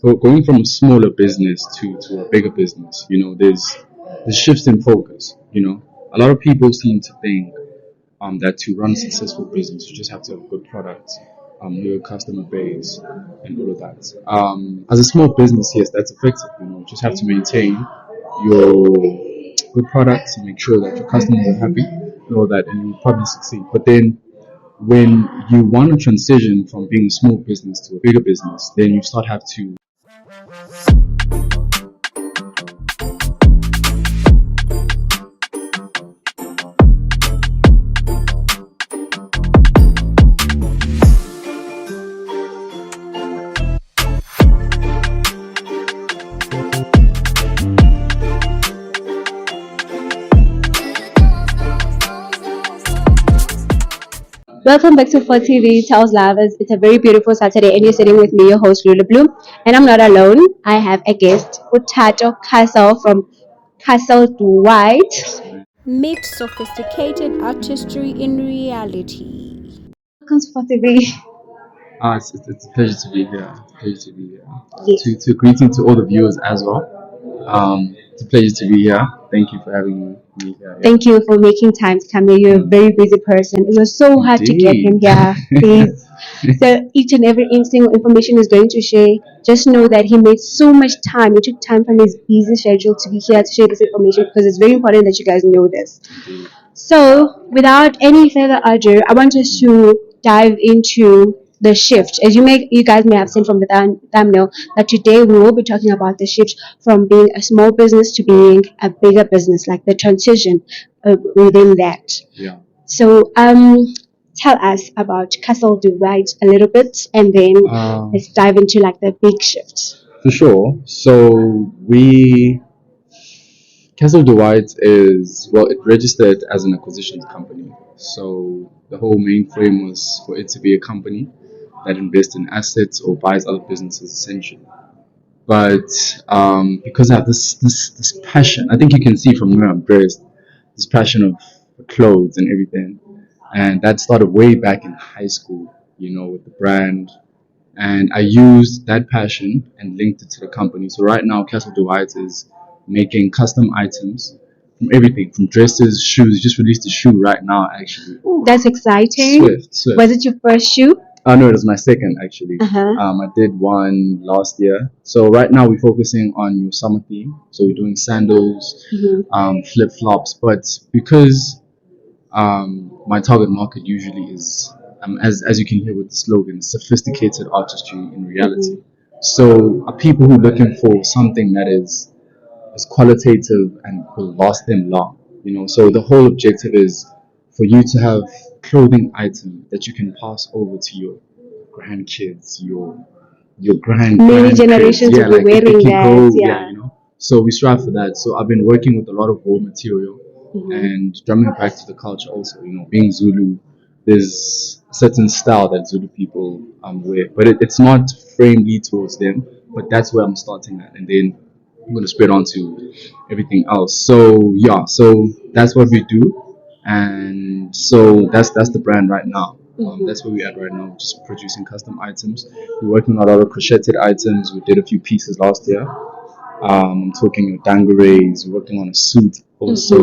So going from a smaller business to a bigger business, there's shifts in focus. A lot of people seem to think that to run a successful business, you just have to have a good product, your customer base, and all of that. As a small business, yes, that's effective. You just have to maintain your good products and make sure that your customers are happy and all that, and you'll probably succeed. But then when you want to transition from being a small business to a bigger business, then you start have to. Welcome back to 4TV Tells Lovers. It's a very beautiful Saturday, and you're sitting with me, your host, Lula Bloom. And I'm not alone. I have a guest, Thato Kassel from Kassel White. Meet sophisticated artistry in reality. Welcome to 4TV. It's a pleasure to be here. It's a pleasure to be here. Yes. To greeting to all the viewers as well. It's a pleasure to be here. Thank you for having me here. Yeah. Thank you for making time to come here. You're a very busy person. It was so hard to get him here. Please. So each and every single information is going to share. Just know that he made so much time. He took time from his busy schedule to be here to share this information because it's very important that you guys know this. So without any further ado, I want us to dive into the shift. As you guys may have seen from the thumbnail, that today we will be talking about the shift from being a small business to being a bigger business, like the transition within that. Yeah. So tell us about Kassel White a little bit, and then let's dive into like the big shift. For sure. So Kassel White it registered as an acquisitions company. So the whole main frame was for it to be a company that invests in assets or buys other businesses essentially. But because I have this passion, I think you can see from where I'm dressed, this passion of clothes and everything. And that started way back in high school, with the brand. And I used that passion and linked it to the company. So right now, Kassel White is making custom items from everything, from dresses, shoes. Just released a shoe right now, actually. Ooh, that's exciting. Swift. Was it your first shoe? No, it was my second, actually. Uh-huh. I did one last year. So right now we're focusing on your summer theme. So we're doing sandals, flip-flops. But because my target market usually is, as you can hear with the slogan, sophisticated artistry in reality. So are people who are looking for something that is qualitative and will last them long. So the whole objective is for you to have clothing item that you can pass over to your grandkids, your many generations will be wearing that. So we strive for that. So I've been working with a lot of raw material and drumming back to the culture also. Being Zulu, there's a certain style that Zulu people wear, but it's not friendly towards them. But that's where I'm starting at, and then I'm going to spread on to everything else. So that's what we do, and so that's the brand right now. That's where we're at right now, just producing custom items. We're working on a lot of crocheted items. We did a few pieces last year. I'm talking dungarees. We're working on a suit also.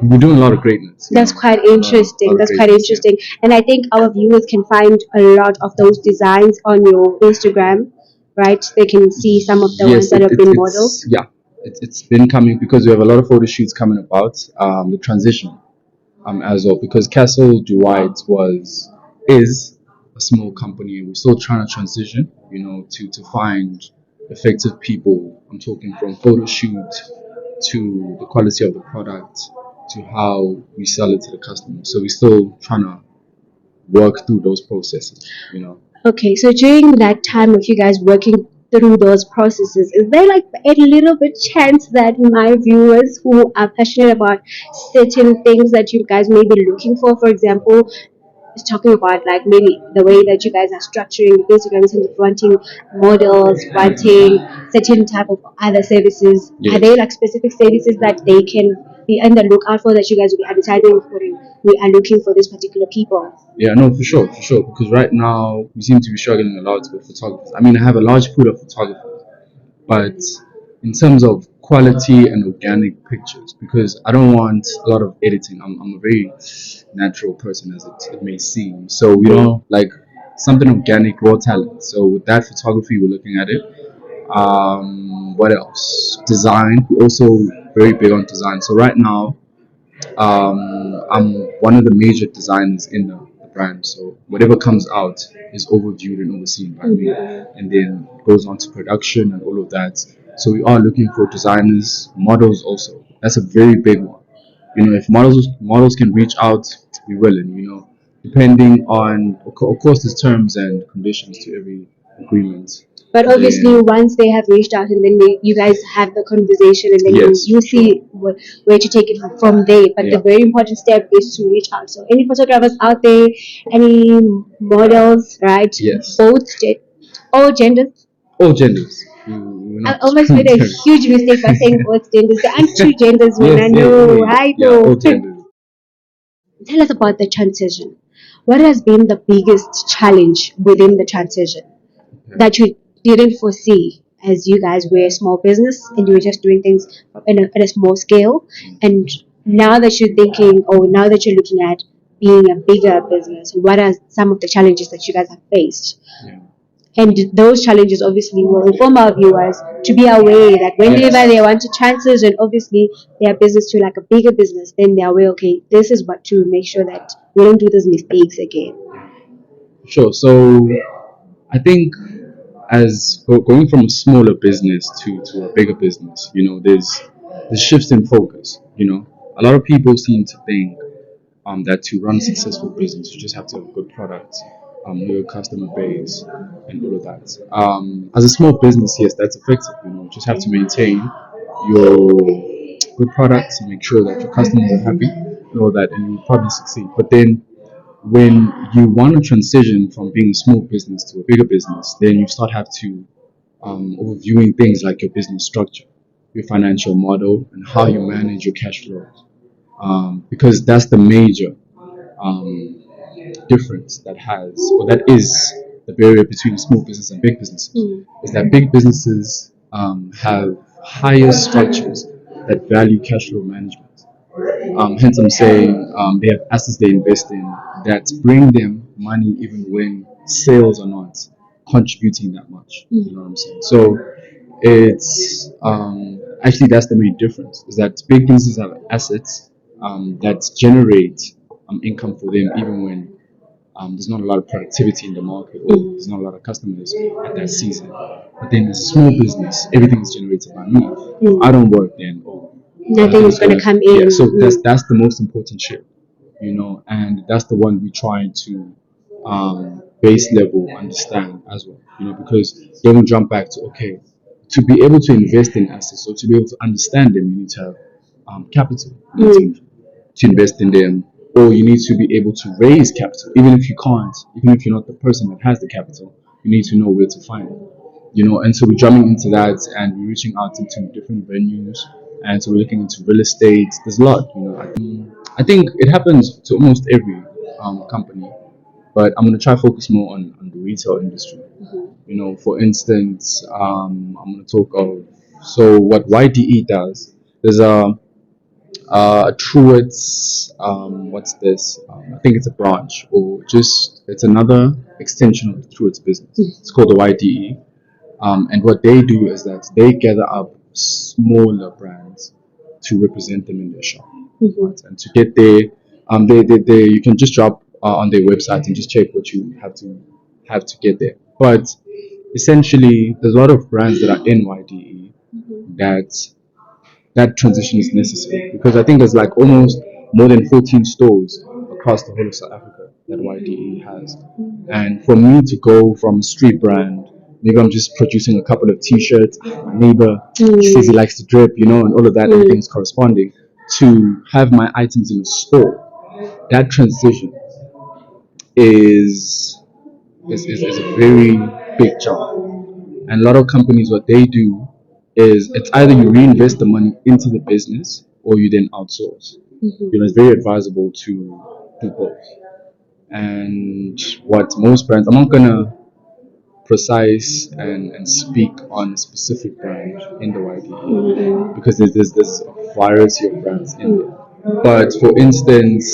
We're doing a lot of greatness. That's quite interesting. Yeah. And I think our viewers can find a lot of those designs on your Instagram. Right, they can see some of the ones that have been modeled. It's been coming because we have a lot of photo shoots coming about. The transition, as well, because Kassel White is a small company, and we're still trying to transition, to find effective people. I'm talking from photo shoot to the quality of the product to how we sell it to the customer. So we're still trying to work through those processes, Okay, so during that time of you guys working through those processes, is there like a little bit chance that my viewers who are passionate about certain things that you guys may be looking for example, is talking about like maybe the way that you guys are structuring Instagram in terms of wanting models, wanting certain type of other services? Yes. Are there like specific services that they can be on the lookout for, that you guys will be advertising for? We are looking for this particular people. Yeah, no, for sure. Because right now we seem to be struggling a lot with photographers. I mean, I have a large pool of photographers, but in terms of quality and organic pictures, because I don't want a lot of editing. I'm a very natural person, as it may seem. So we don't like something organic, raw talent. So with that photography, we're looking at it. What else? Design. We're also very big on design. So right now, I'm one of the major designers in the brand. So whatever comes out is overviewed and overseen by me, and then goes on to production and all of that. So we are looking for designers, models also. That's a very big one. If models can reach out, we will, and depending on, of course, there's terms and conditions to every agreement. But obviously, once they have reached out and then you guys have the conversation and then Yes, you see where to take it from there. But the very important step is to reach out. So, any photographers out there, any models, right? Yes. All genders. All genders. I almost made a huge mistake by saying both genders. There aren't two genders, man. Yes, I know. yeah, I yeah, know. all genders. Tell us about the transition. What has been the biggest challenge within the transition that you didn't foresee as you guys were a small business and you were just doing things at a small scale? And now that you're thinking, or now that you're looking at being a bigger business, what are some of the challenges that you guys have faced? Yeah. And those challenges obviously will inform our viewers to be aware that whenever they want to transition, obviously, their business to like a bigger business, then they're aware, okay, this is what to make sure that we don't do those mistakes again. Sure. So I think as going from a smaller business to a bigger business, there's shifts in focus. A lot of people seem to think that to run a successful business, you just have to have a good product, your customer base, and all of that. As a small business, yes, that's effective. You just have to maintain your good products, make sure that your customers are happy, and all that, and you'll probably succeed. But then when you want to transition from being a small business to a bigger business, then you start have to overviewing things like your business structure, your financial model, and how you manage your cash flows. Because that's the major um, difference that is the barrier between small business and big businesses. Is that big businesses have higher structures that value cash flow management. Hence, I'm saying they have assets they invest in that bring them money even when sales are not contributing that much. You know what I'm saying? So it's actually that's the main difference. Is that big businesses have assets that generate income for them even when there's not a lot of productivity in the market or there's not a lot of customers at that season. But then as a small business, everything is generated by me. I don't work then. Nothing is going to come in. Yeah, so that's the most important shit, and that's the one we try to base level understand as well, because then we jump back to okay, to be able to invest in assets or to be able to understand them, you need to have capital. You need to invest in them, or you need to be able to raise capital. Even if you can't, even if you're not the person that has the capital, you need to know where to find it. And so we're jumping into that and we're reaching out into different venues, and so we're looking into real estate. There's a lot. I think it happens to almost every company, but I'm going to try to focus more on the retail industry. For instance, I'm going to talk of so what YDE does. There's a Truett's, what's this? I think it's a branch, or just it's another extension of the Truett's business. It's called the YDE. And what they do is that they gather up smaller brands to represent them in their shop. Right? And to get there, they you can just drop on their website and just check what you have to get there. But essentially, there's a lot of brands that are in YDE that transition is necessary, because I think there's like almost more than 14 stores across the whole of South Africa that YDE has. And for me to go from a street brand, maybe I'm just producing a couple of t-shirts, my neighbor says he likes to drip, and all of that, everything's corresponding, to have my items in a store. That transition is a very big jump. And a lot of companies, what they do is it's either you reinvest the money into the business or you then outsource. It's very advisable to do both. And what most brands, I'm not gonna precise and speak on a specific brand in the YDE because there's a variety of brands in there. But for instance,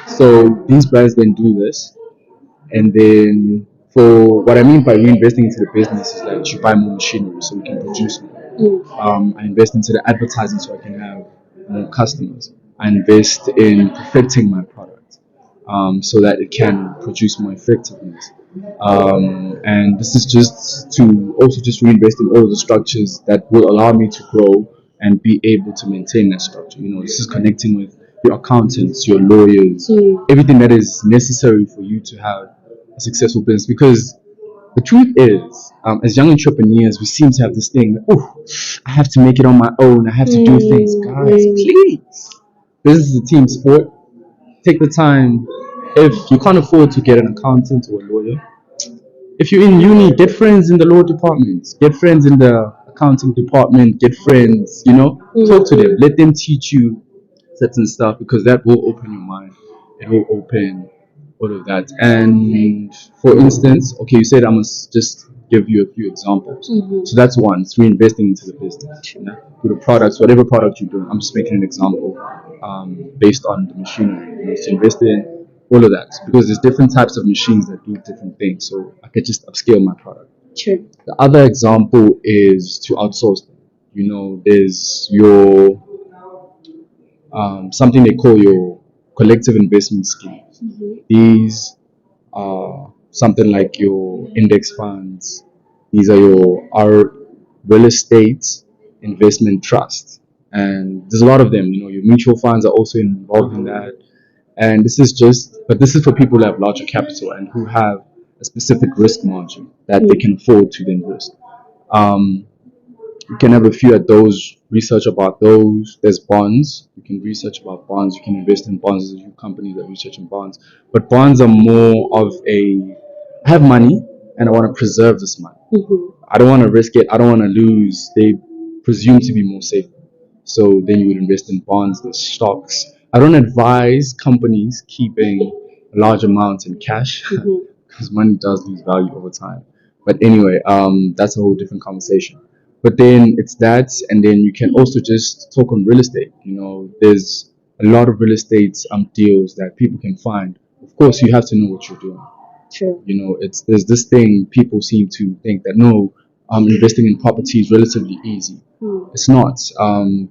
so these brands then do this, and then for what I mean by reinvesting into the business is like you buy more machinery so we can produce more. I invest into the advertising so I can have more customers. I invest in perfecting my product so that it can produce more effectiveness. And this is just to also just reinvest in all of the structures that will allow me to grow and be able to maintain that structure. This is connecting with your accountants, your lawyers, everything that is necessary for you to have a successful business. Because the truth is, as young entrepreneurs, we seem to have this thing, oh, I have to make it on my own. I have to do things. Guys, please. This is a team sport. Take the time. If you can't afford to get an accountant or a lawyer, if you're in uni, get friends in the law department, get friends in the accounting department, get friends, talk to them, let them teach you certain stuff because that will open your mind. It will open all of that. And for instance, okay, you said I must just give you a few examples. So that's one, it's reinvesting into the business. With the products, whatever product you do, I'm just making an example based on the machinery. So invest in all of that because there's different types of machines that do different things. So I could just upscale my product. True. The other example is to outsource them. There's your something they call your collective investment schemes. These are something like your index funds. These are our real estate investment trusts, and there's a lot of them. Your mutual funds are also involved in that. And this is for people who have larger capital and who have a specific risk margin that they can afford to then risk. You can have a few at those, research about those. There's bonds. You can research about bonds. You can invest in bonds. There's a few companies that research in bonds. But bonds are more of I have money and I want to preserve this money. I don't want to risk it. I don't want to lose. They presume to be more safe. So then you would invest in bonds, the stocks. I don't advise companies keeping large amounts in cash because money does lose value over time. But anyway, that's a whole different conversation. But then it's that, and then you can also just talk on real estate. There's a lot of real estate deals that people can find. Of course, you have to know what you're doing. True. There's this thing people seem to think that no, investing in property is relatively easy. It's not,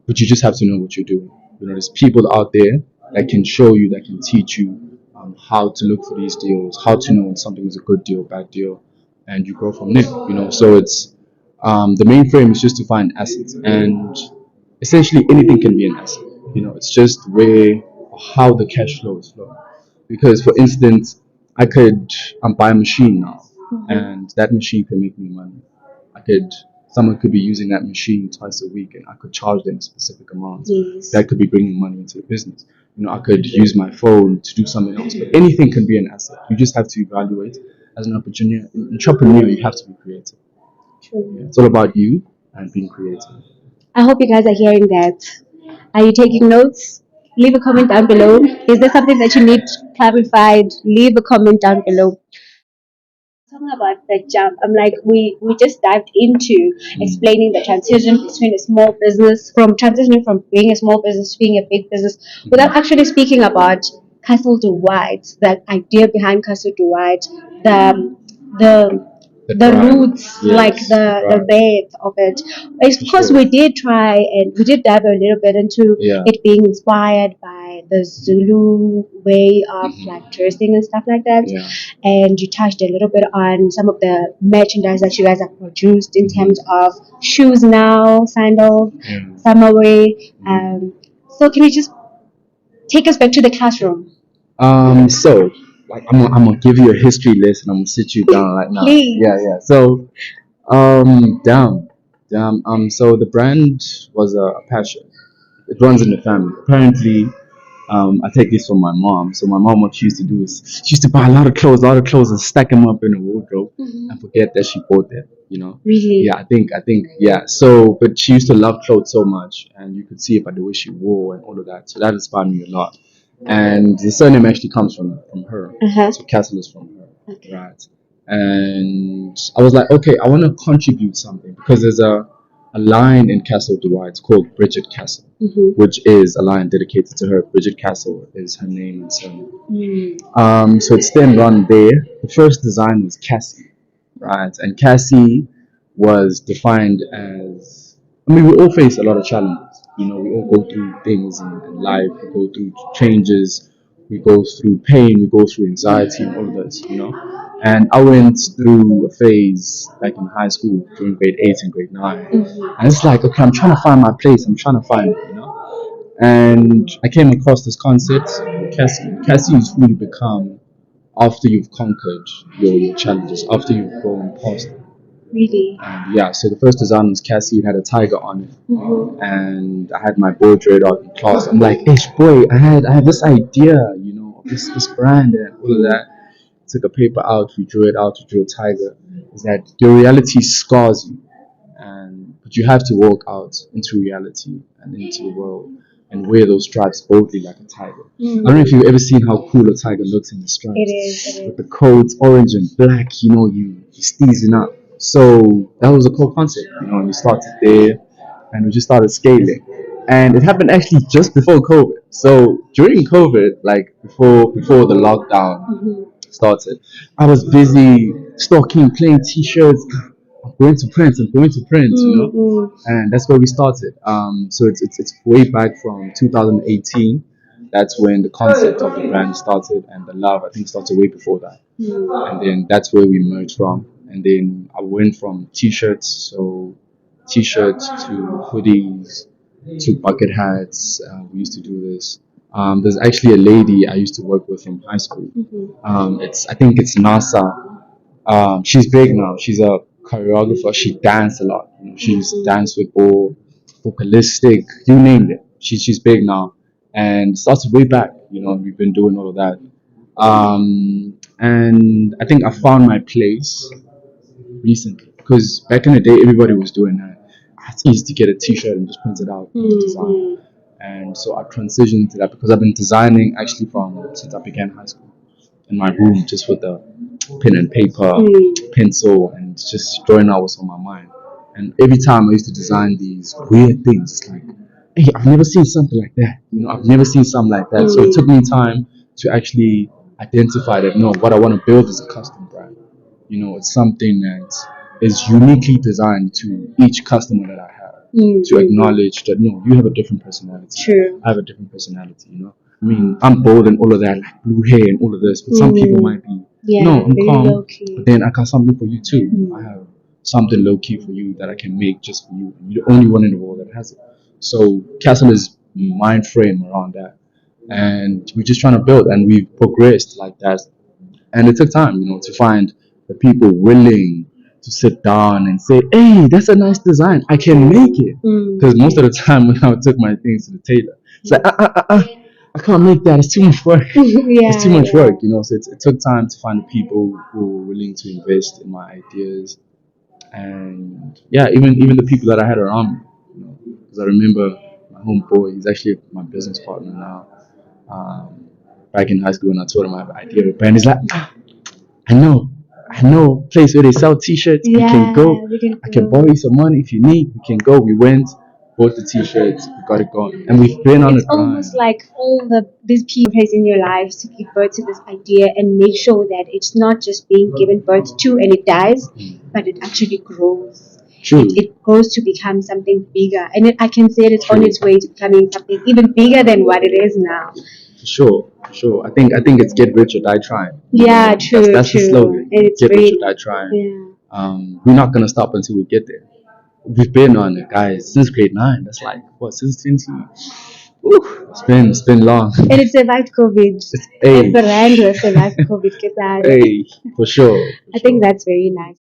but you just have to know what you're doing. There's people out there that can show you, that can teach you how to look for these deals, how to know when something is a good deal, bad deal, and you go from there. So it's the main frame is just to find assets, and essentially anything can be an asset. It's just how the cash flow is flowing. Because, for instance, I could buy a machine now, and that machine can make me money. Someone could be using that machine twice a week, and I could charge them a specific amount. Yes. That could be bringing money into the business. I could use my phone to do something else, but anything can be an asset. You just have to evaluate. As an entrepreneur, you have to be creative. True. It's all about you and being creative. I hope you guys are hearing that. Are you taking notes? Leave a comment down below. Is there something that you need clarified? Leave a comment down below. Talking about the jump, I'm like, we just dived into explaining the transition between a small business, from transitioning from being a small business to being a big business, without actually speaking about Kassel to White, the idea behind Kassel to White, the the roots, like the base of it. Of course, we did try and we did dive a little bit into it being inspired by the Zulu way of like dressing and stuff like that. And you touched a little bit on some of the merchandise that you guys have produced in terms of shoes now, sandals, summer wear. So can you just take us back to the classroom? So like I'm gonna give you a history lesson. I'm gonna sit you down right now. Please. Yeah. So damn. So the brand was a passion. It runs in the family. Apparently, I take this from my mom. So my mom, what she used to do is she used to buy a lot of clothes, and stack them up in a wardrobe and forget that she bought them. Really? Yeah, I think, yeah. So, but she used to love clothes so much, and you could see it by the way she wore and all of that. So that inspired me a lot. And the surname actually comes from her. So Kassel is from her, right? and I was like, okay, I want to contribute something because there's a line in Kassel, it's called Bridget Kassel, which is a line dedicated to her. Bridget Kassel is her name and surname. So it's then run there. The first design was Cassie, right? And Cassie was defined as, I mean, we all face a lot of challenges. You know, we all go through things in life. We go through changes. We go through pain. We go through anxiety and all of this, you know. And I went through a phase like in high school during grade 8 and grade 9. And it's like, okay, I'm trying to find my place. I'm trying to find it, you know. And I came across this concept, Cassie. Cassie is who you become after you've conquered your challenges, after you've grown past them. Really? And yeah, so the first design was Cassie. It had a tiger on it, and I had my board drawn out in class. I'm like, "Hey, boy, I had this idea, you know, of this brand and all of that." Took a paper out, we drew it out, we drew a tiger. Is that your reality scars you, and but you have to walk out into reality and into the world and wear those stripes boldly like a tiger. I don't know if you've ever seen how cool a tiger looks in the stripes. It With the coats, orange and black, you know, you steezing up. So that was a cool concept, you know, and we started there and we just started scaling. And it happened actually just before COVID. So during COVID, like before the lockdown started, I was busy stocking plain t-shirts. I'm going to print, you know, and that's where we started. So it's way back from 2018. That's when the concept of the brand started, and the love I think started way before that. And then that's where we merged from. And then I went from t-shirts, so t-shirts to hoodies to bucket hats. We used to do this. There's actually a lady I used to work with from high school. I think it's NASA. She's big now. She's a choreographer. She danced a lot. You know, she's danced with all vocalistic, you name it. She's big now, and started way back. You know, we've been doing all of that. And I think I found my place recently because back in the day, everybody was doing that. It's easy to get a T-shirt and just print it out and design. And so I transitioned to that because I've been designing actually from since I began high school in my room, just with the pen and paper, pencil, and just drawing out what's on my mind. And every time I used to design these weird things, it's like, hey, I've never seen something like that. You know, I've never seen something like that. So it took me time to actually identify that no, what I want to build is a custom brand. You know, it's something that is uniquely designed to each customer that I have. To acknowledge that no, you have a different personality. True. I have a different personality, you know. I mean, I'm bold and all of that, like blue hair and all of this, but some people might be, no, I'm very calm, low-key. but then I got something for you too. I have something low key for you that I can make just for you. You're the only one in the world that has it. So Castle is mind frame around that, and we're just trying to build, and we've progressed like that. And it took time, you know, to find the people willing to sit down and say, "Hey, that's a nice design. I can make it." Because most of the time when I took my things to the tailor, it's like, I can't make that. It's too much work. It's too much work, you know. So it took time to find the people who were willing to invest in my ideas, and yeah, even the people that I had around me, you know, because I remember my homeboy. He's actually my business partner now. Back in high school, when I told him I have an idea of a brand, he's like, I know. I know a place where they sell t-shirts. We can go. I can borrow you some money if you need. We can go. We went, bought the t-shirts, we got it going. And we've been on It's the grind. almost like all these people place in your lives to give birth to this idea and make sure that it's not just being given birth to and it dies, but it actually grows. True. It grows to become something bigger. And I can say it's on its way to becoming something even bigger than what it is now. For sure. I think it's get rich or die trying. Yeah, true. That's the slogan. It's get very, rich or die trying. Yeah. We're not gonna stop until we get there. We've been on it, guys, since grade 9. That's like what, since 20. It's been long. And it survived COVID. Hey. The brand will survive COVID. Hey, for sure. I think that's very nice.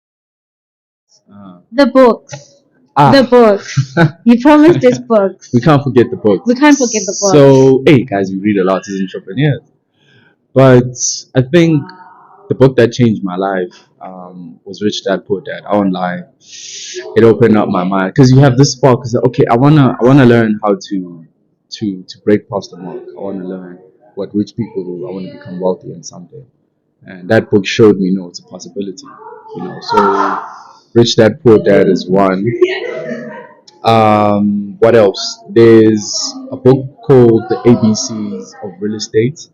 Uh, The books. The books. You promised us books. We can't forget the books. We can't forget the books. So, hey, guys, we read a lot as entrepreneurs. But I think the book that changed my life was Rich Dad Poor Dad. I won't lie. It opened up my mind because you have this spark. Because okay, I wanna learn how to break past the mark. I wanna learn what rich people do. I wanna become wealthy in someday. and that book showed me, it's a possibility. So Rich Dad Poor Dad is one. What else? There's a book called The ABCs of Real Estate.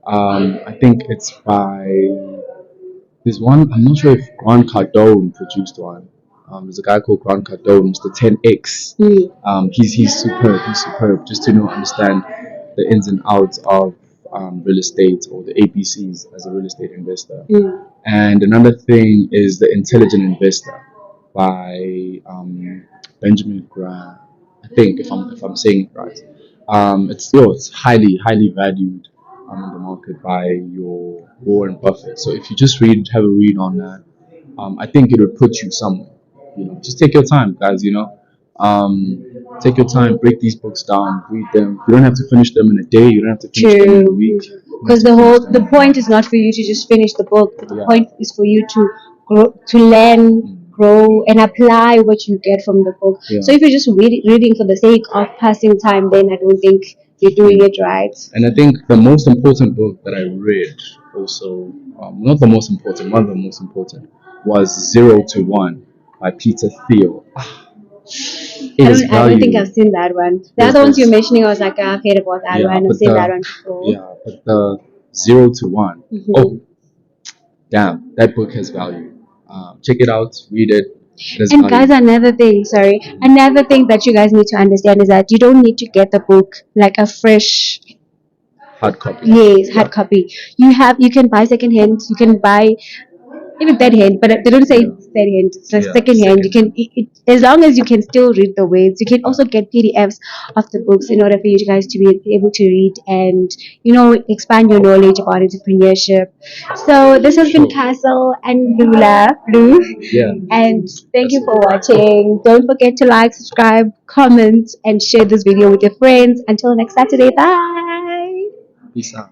I think it's by there's one. I'm not sure if Grant Cardone produced one. There's a guy called Grant Cardone, Mr. 10X. He's superb. He's superb. Just to understand the ins and outs of real estate, or the ABCs as a real estate investor. And another thing is The Intelligent Investor by Benjamin Graham. I think if I'm saying it right. It's highly valued in the market by your Warren Buffett. So if you just have a read on that, I think it would put you somewhere. Just take your time, guys. Take your time, break these books down, read them. You don't have to finish them in a day. You don't have to finish them in a week. Because the point is not for you to just finish the book. The point is for you to grow, to learn, grow, and apply what you get from the book. So if you're just reading for the sake of passing time, then I don't think you're doing it right. And I think the most important book that I read, also, not the most important, one of the most important, was 0 to 1 by Peter Thiel. I don't think I've seen that one. The other ones you're mentioning, I was like, I've heard about that one. I've seen that one before. Yeah, but the 0 to 1. Oh, damn, that book has value. Check it out, read it. And guys, another thing that you guys need to understand is that you don't need to get the book like a fresh hard copy. Yes, hard copy. You can buy second hand. You can buy even third hand, but they don't say third hand. It's like second hand. You can, as long as you can still read the words. You can also get PDFs of the books in order for you guys to be able to read and expand your knowledge about entrepreneurship. So this has been Kassel and Blue. And thank you for watching. Don't forget to like, subscribe, comment, and share this video with your friends. Until next Saturday, bye. Peace out.